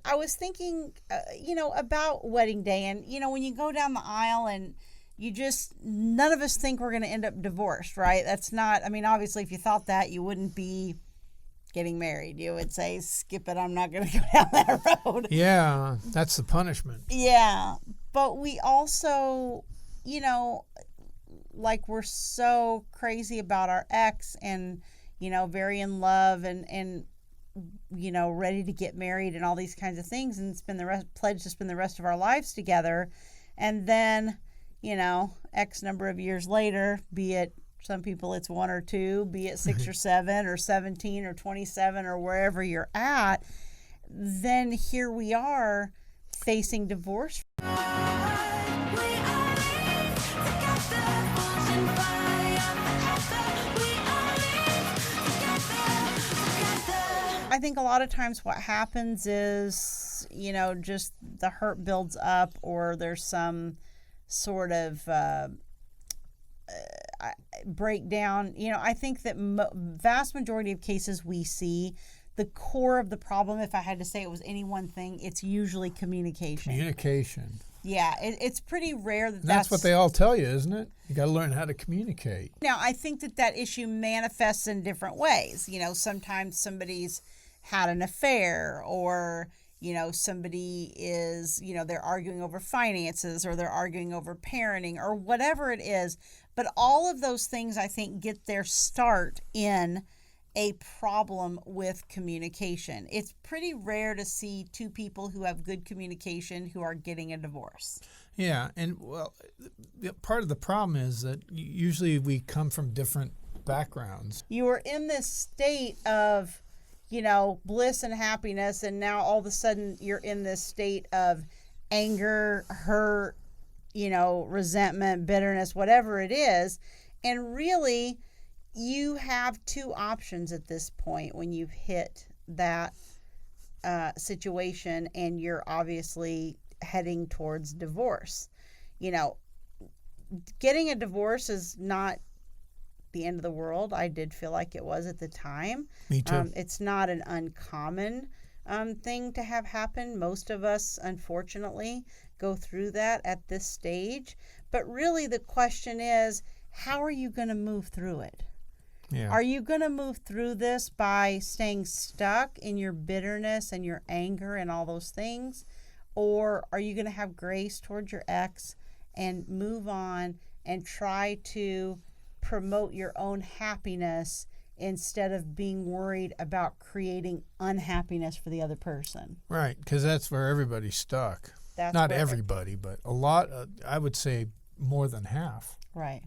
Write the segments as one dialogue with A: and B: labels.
A: I was thinking, about wedding day, and when you go down the aisle and none of us think we're going to end up divorced, right? That's not. I mean, obviously, if you thought that, you wouldn't be getting married. You would say, "Skip it. I'm not going to go down that road."
B: Yeah, that's the punishment.
A: Yeah, but we also, you know, like we're so crazy about our ex and very in love and ready to get married and all these kinds of things and spend the rest pledge to spend the rest of our lives together, and then x number of years later, be it some people it's one or two, be it 6 or 7 or 17 or 27 or wherever you're at, then here we are facing divorce. I think a lot of times what happens is, just the hurt builds up, or there's some sort of breakdown. I think that vast majority of cases we see, the core of the problem, if I had to say it was any one thing, it's usually communication.
B: Communication.
A: Yeah, it's pretty rare
B: that's what they all tell you, isn't it? You got to learn how to communicate.
A: Now, I think that issue manifests in different ways. Sometimes somebody's had an affair, or somebody is, they're arguing over finances, or they're arguing over parenting, or whatever it is. But all of those things, I think, get their start in a problem with communication. It's pretty rare to see two people who have good communication who are getting a divorce.
B: Yeah, and part of the problem is that usually we come from different backgrounds.
A: You are in this state of bliss and happiness, and now all of a sudden you're in this state of anger, hurt, resentment, bitterness, whatever it is. And really, you have two options at this point when you've hit that situation and you're obviously heading towards divorce. Getting a divorce is not the end of the world. I did feel like it was at the time.
B: Me too.
A: It's not an uncommon thing to have happen. Most of us, unfortunately, go through that at this stage. But really the question is, how are you going to move through it?
B: Yeah.
A: Are you going to move through this by staying stuck in your bitterness and your anger and all those things? Or are you going to have grace towards your ex and move on and try to promote your own happiness instead of being worried about creating unhappiness for the other person?
B: Right, because that's where everybody's stuck. Not everybody, but a lot, I would say more than half.
A: Right.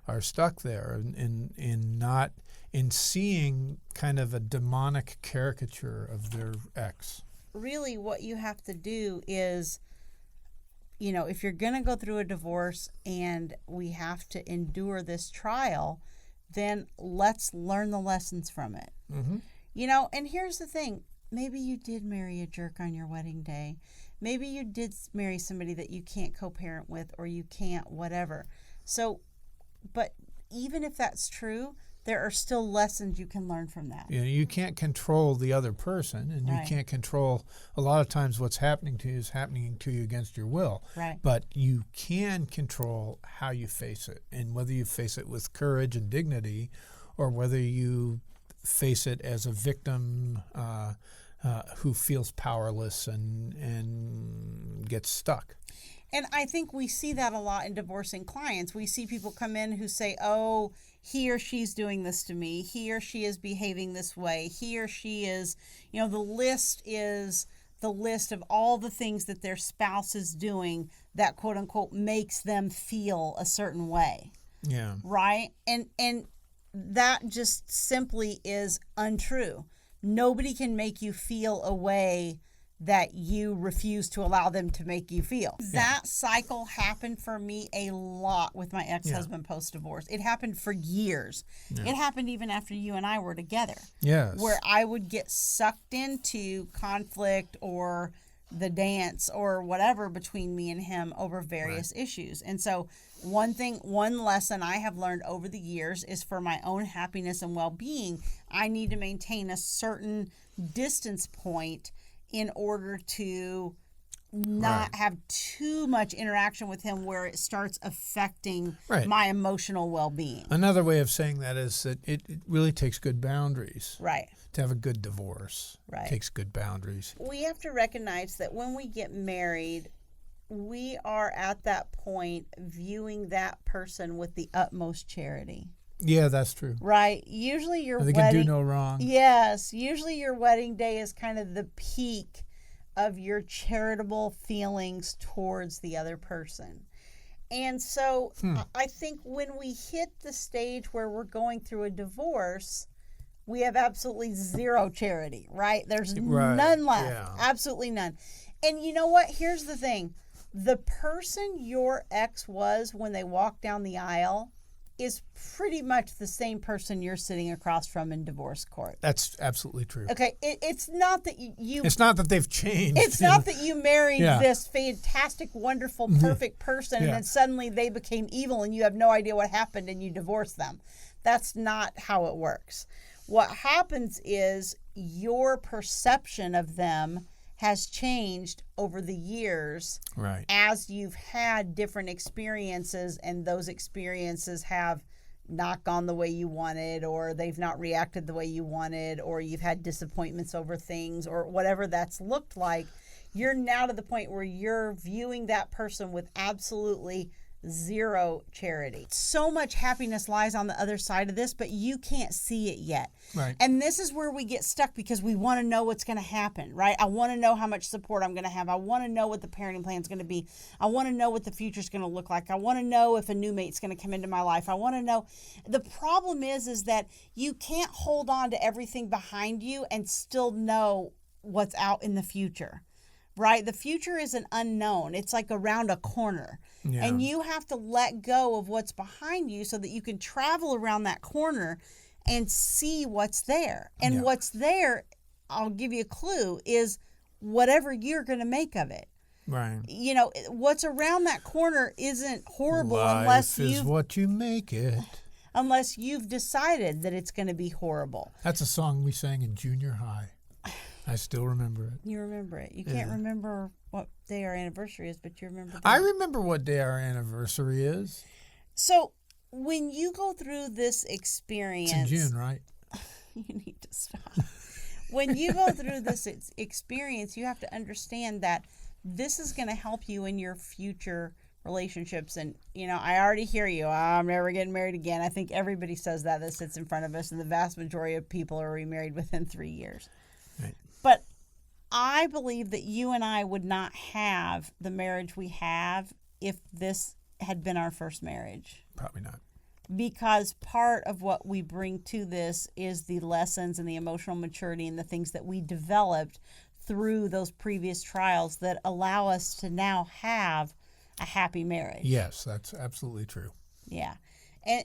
B: Are stuck there in seeing kind of a demonic caricature of their ex.
A: Really what you have to do is, if you're going to go through a divorce and we have to endure this trial, then let's learn the lessons from it.
B: Mm-hmm.
A: And here's the thing. Maybe you did marry a jerk on your wedding day. Maybe you did marry somebody that you can't co-parent with, or you can't whatever. So, but even if that's true, there are still lessons you can learn from that.
B: You can't control the other person, and you can't control, a lot of times what's happening to you is happening to you against your will.
A: Right.
B: But you can control how you face it, and whether you face it with courage and dignity, or whether you face it as a victim who feels powerless and gets stuck.
A: And I think we see that a lot in divorcing clients. We see people come in who say, oh, he or she's doing this to me. He or she is behaving this way. He or she is, the list is the list of all the things that their spouse is doing that, quote unquote, makes them feel a certain way.
B: Yeah.
A: Right? And that just simply is untrue. Nobody can make you feel a way that you refuse to allow them to make you feel. Yeah. That cycle happened for me a lot with my ex-husband post-divorce. It happened for years. Yeah. It happened even after you and I were together.
B: Yes.
A: Where I would get sucked into conflict or the dance or whatever between me and him over various issues. And so one lesson I have learned over the years is, for my own happiness and well-being, I need to maintain a certain distance point in order to not
B: Right.
A: have too much interaction with him where it starts affecting
B: Right.
A: my emotional well-being.
B: Another way of saying that is that it really takes good boundaries.
A: Right.
B: To have a good divorce
A: Right.
B: takes good boundaries.
A: We have to recognize that when we get married, we are at that point viewing that person with the utmost charity.
B: Yeah, that's true.
A: Right? Usually your
B: They
A: wedding
B: can do no wrong.
A: Yes, usually your wedding day is kind of the peak of your charitable feelings towards the other person. And so I think when we hit the stage where we're going through a divorce, we have absolutely zero charity, right? There's
B: Right,
A: none left.
B: yeah.
A: Absolutely none. And you know what? Here's the thing. The person your ex was when they walked down the aisle is pretty much the same person you're sitting across from in divorce court.
B: That's absolutely true.
A: Okay, it's not that you
B: It's not that they've changed.
A: it's not that you married
B: Yeah.
A: this fantastic, wonderful, perfect person and
B: Yeah.
A: then suddenly they became evil and you have no idea what happened and you divorce them. That's not how it works. What happens is your perception of them has changed over the years
B: Right.
A: as you've had different experiences and those experiences have not gone the way you wanted or they've not reacted the way you wanted or you've had disappointments over things or whatever that's looked like. You're now to the point where you're viewing that person with absolutely zero charity. So much happiness lies on the other side of this, but you can't see it yet.
B: Right.
A: And this is where we get stuck because we want to know what's going to happen, right? I want to know how much support I'm going to have. I want to know what the parenting plan is going to be. I want to know what the future is going to look like. I want to know if a new mate's going to come into my life. I want to know. The problem is that you can't hold on to everything behind you and still know what's out in the future. Right? The future is an unknown. It's like around a corner.
B: Yeah.
A: And you have to let go of what's behind you so that you can travel around that corner and see what's there. And
B: Yeah.
A: what's there, I'll give you a clue, is whatever you're going to make of it.
B: Right.
A: You know, what's around that corner isn't horrible
B: Life is what you make it.
A: unless you've decided that it's going to be horrible.
B: That's a song we sang in junior high. I still remember it.
A: You remember it. You can't remember what day our anniversary is, but you remember that.
B: I remember what day our anniversary is.
A: So when you go through this experience,
B: It's in June, right?
A: you need to stop. When you go through this experience, you have to understand that this is going to help you in your future relationships. And, you know, I already hear you. I'm never getting married again. I think everybody says that sits in front of us, and the vast majority of people are remarried within 3 years.
B: Right.
A: But I believe that you and I would not have the marriage we have if this had been our first marriage.
B: Probably not.
A: Because part of what we bring to this is the lessons and the emotional maturity and the things that we developed through those previous trials that allow us to now have a happy marriage.
B: Yes, that's absolutely true.
A: Yeah.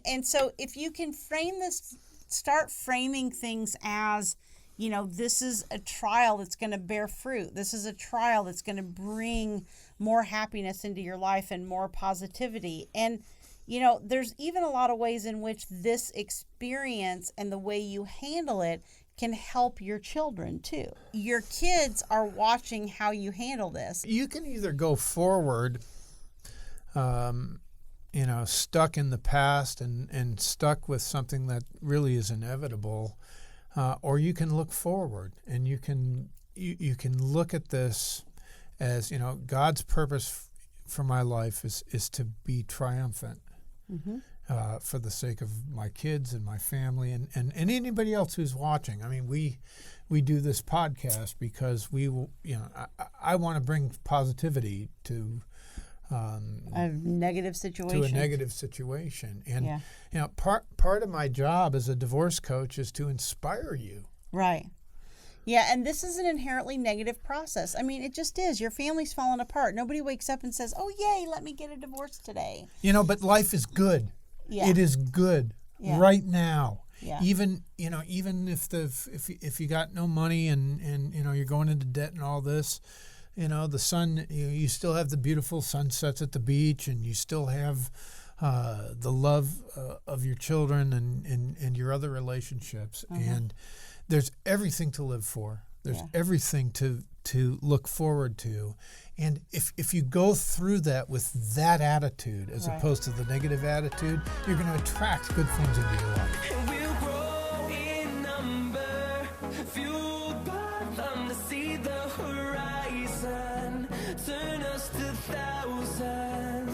A: And so if you can start framing things as, you know, this is a trial that's going to bear fruit. This is a trial that's going to bring more happiness into your life and more positivity. And, you know, there's even a lot of ways in which this experience and the way you handle it can help your children too. Your kids are watching how you handle this.
B: You can either go forward, stuck in the past and stuck with something that really is inevitable, or you can look forward and you can look at this as, you know, God's purpose for my life is to be triumphant.
A: Mm-hmm.
B: For the sake of my kids and my family and anybody else who's watching. I mean, we do this podcast because I want to bring positivity to
A: A negative situation.
B: to a negative situation. And
A: Yeah.
B: you know, part of my job as a divorce coach is to inspire you.
A: Right. Yeah, and this is an inherently negative process. I mean, it just is. Your family's falling apart. Nobody wakes up and says, "Oh, yay, let me get a divorce today."
B: You know, but life is good.
A: Yeah.
B: It is good right now.
A: Yeah.
B: Even if you got no money and you know you're going into debt and all this, you know, the sun, you still have the beautiful sunsets at the beach, and you still have the love of your children and your other relationships, and there's everything to live for. There's everything to to look forward to. And if you go through that with that attitude as
A: Right.
B: opposed to the negative attitude, you're going to attract good things into your life.
C: We'll